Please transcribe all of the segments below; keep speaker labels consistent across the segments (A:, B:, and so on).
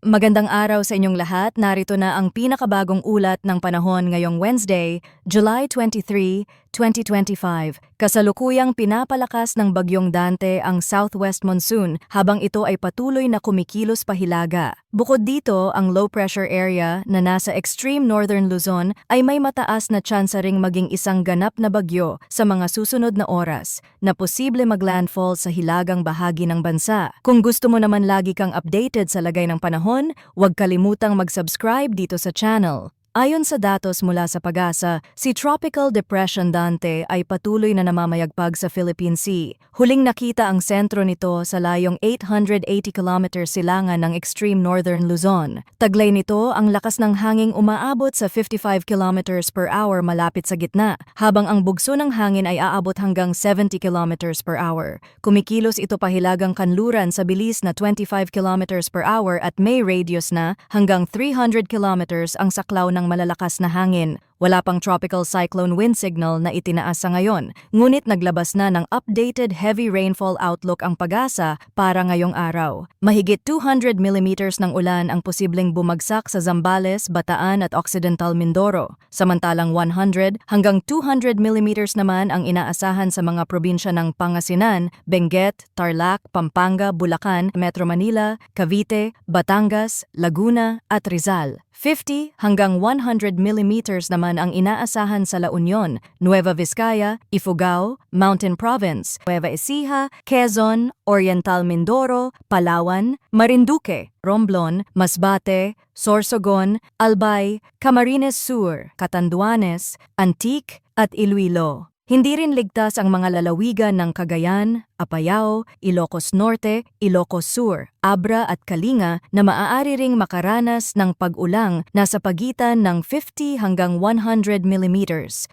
A: Magandang araw sa inyong lahat. Narito na ang pinakabagong ulat ng panahon ngayong Wednesday, July 23, 2025. Kasalukuyang pinapalakas ng Bagyong Dante ang southwest monsoon habang ito ay patuloy na kumikilos pahilaga. Bukod dito, ang low pressure area na nasa extreme northern Luzon ay may mataas na tsansa ring maging isang ganap na bagyo sa mga susunod na oras na posible maglandfall sa hilagang bahagi ng bansa. Kung gusto mo naman lagi kang updated sa lagay ng panahon, huwag kalimutang mag-subscribe dito sa channel. Ayon sa datos mula sa Pag-asa, si Tropical Depression Dante ay patuloy na namamayagpag sa Philippine Sea. Huling nakita ang sentro nito sa layong 880 km silangan ng extreme northern Luzon. Taglay nito ang lakas ng hanging umaabot sa 55 km per hour malapit sa gitna, habang ang bugso ng hangin ay aabot hanggang 70 km per hour. Kumikilos ito pahilagang kanluran sa bilis na 25 km per hour at may radius na hanggang 300 km ang saklaw ng malalakas na hangin. Wala pang tropical cyclone wind signal na itinaas sa ngayon, ngunit naglabas na ng updated heavy rainfall outlook ang Pag-asa para ngayong araw. Mahigit 200 mm ng ulan ang posibleng bumagsak sa Zambales, Bataan at Occidental Mindoro, samantalang 100 hanggang 200 mm naman ang inaasahan sa mga probinsya ng Pangasinan, Benguet, Tarlac, Pampanga, Bulacan, Metro Manila, Cavite, Batangas, Laguna at Rizal. 50 hanggang 100 mm naman ang inaasahan sa La Union, Nueva Vizcaya, Ifugao, Mountain Province, Nueva Ecija, Quezon, Oriental Mindoro, Palawan, Marinduque, Romblon, Masbate, Sorsogon, Albay, Camarines Sur, Catanduanes, Antique at Iloilo. Hindi rin ligtas ang mga lalawigan ng Cagayan, Apayao, Ilocos Norte, Ilocos Sur, Abra at Kalinga na maaari ring makaranas ng pag-ulang na sa pagitan ng 50 hanggang 100 mm.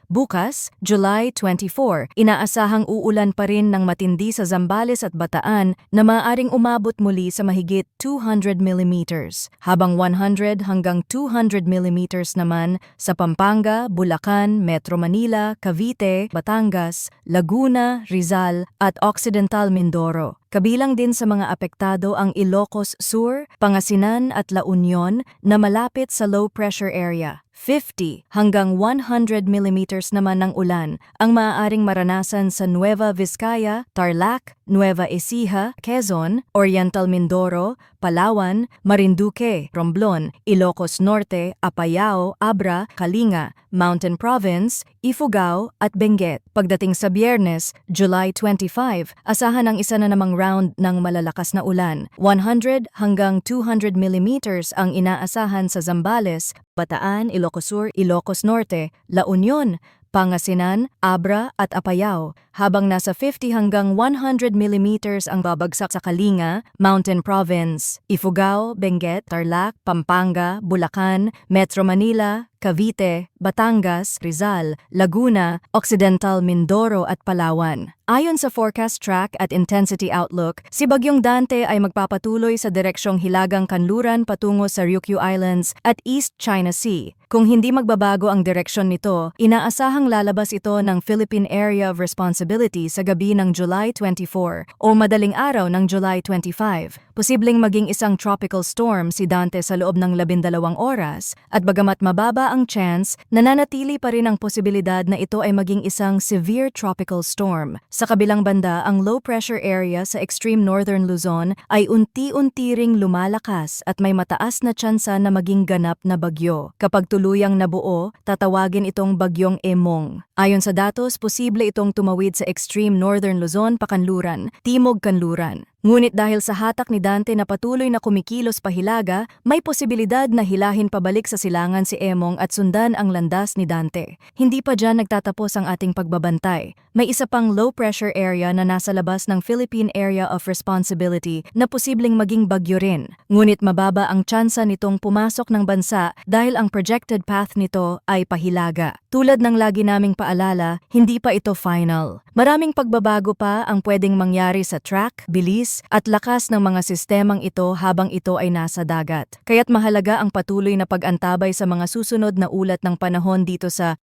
A: Bukas, July 24, inaasahang uulan pa rin ng matindi sa Zambales at Bataan na maaaring umabot muli sa mahigit 200 mm, habang 100 hanggang 200 mm naman sa Pampanga, Bulacan, Metro Manila, Cavite, Batangas, Laguna, Rizal at Occidental Mindoro. Kabilang din sa mga apektado ang Ilocos Sur, Pangasinan at La Union na malapit sa low pressure area. 50 hanggang 100 mm naman ng ulan ang maaaring maranasan sa Nueva Vizcaya, Tarlac, Nueva Ecija, Quezon, Oriental Mindoro, Palawan, Marinduque, Romblon, Ilocos Norte, Apayao, Abra, Kalinga, Mountain Province, Ifugao at Benguet. Pagdating sa Biyernes, July 25, asahan ang isa na namang round ng malalakas na ulan. 100 hanggang 200 mm ang inaasahan sa Zambales, Bataan, Ilocos Sur, Ilocos Norte, La Union, Pangasinan, Abra at Apayao, habang nasa 50 hanggang 100 mm ang babagsak sa Kalinga, Mountain Province, Ifugao, Benguet, Tarlac, Pampanga, Bulacan, Metro Manila, Cavite, Batangas, Rizal, Laguna, Occidental Mindoro at Palawan. Ayon sa forecast track at intensity outlook, si Bagyong Dante ay magpapatuloy sa direksyong hilagang kanluran patungo sa Ryukyu Islands at East China Sea. Kung hindi magbabago ang direksyon nito, inaasahang lalabas ito ng Philippine Area of Responsibility sa gabi ng July 24 o madaling araw ng July 25. Posibleng maging isang tropical storm si Dante sa loob ng 12 oras at bagamat mababa ang chance, nananatili pa rin ang posibilidad na ito ay maging isang severe tropical storm. Sa kabilang banda, ang low pressure area sa extreme northern Luzon ay unti-unti ring lumalakas at may mataas na tsansa na maging ganap na bagyo. Kapag tuluyang nabuo, tatawagin itong Bagyong Emong. Ayon sa datos, posible itong tumawid sa extreme northern Luzon pakanluran, timog kanluran. Ngunit dahil sa hatak ni Dante na patuloy na kumikilos pahilaga, may posibilidad na hilahin pabalik sa silangan si Emong at sundan ang landas ni Dante. Hindi pa dyan nagtatapos ang ating pagbabantay. May isa pang low pressure area na nasa labas ng Philippine Area of Responsibility na posibleng maging bagyo rin. Ngunit mababa ang tsansa nitong pumasok ng bansa dahil ang projected path nito ay pahilaga. Tulad ng lagi naming paalala, hindi pa ito final. Maraming pagbabago pa ang pwedeng mangyari sa track, bilis, at lakas ng mga sistemang ito habang ito ay nasa dagat. Kaya't mahalaga ang patuloy na pag-antabay sa mga susunod na ulat ng panahon dito sa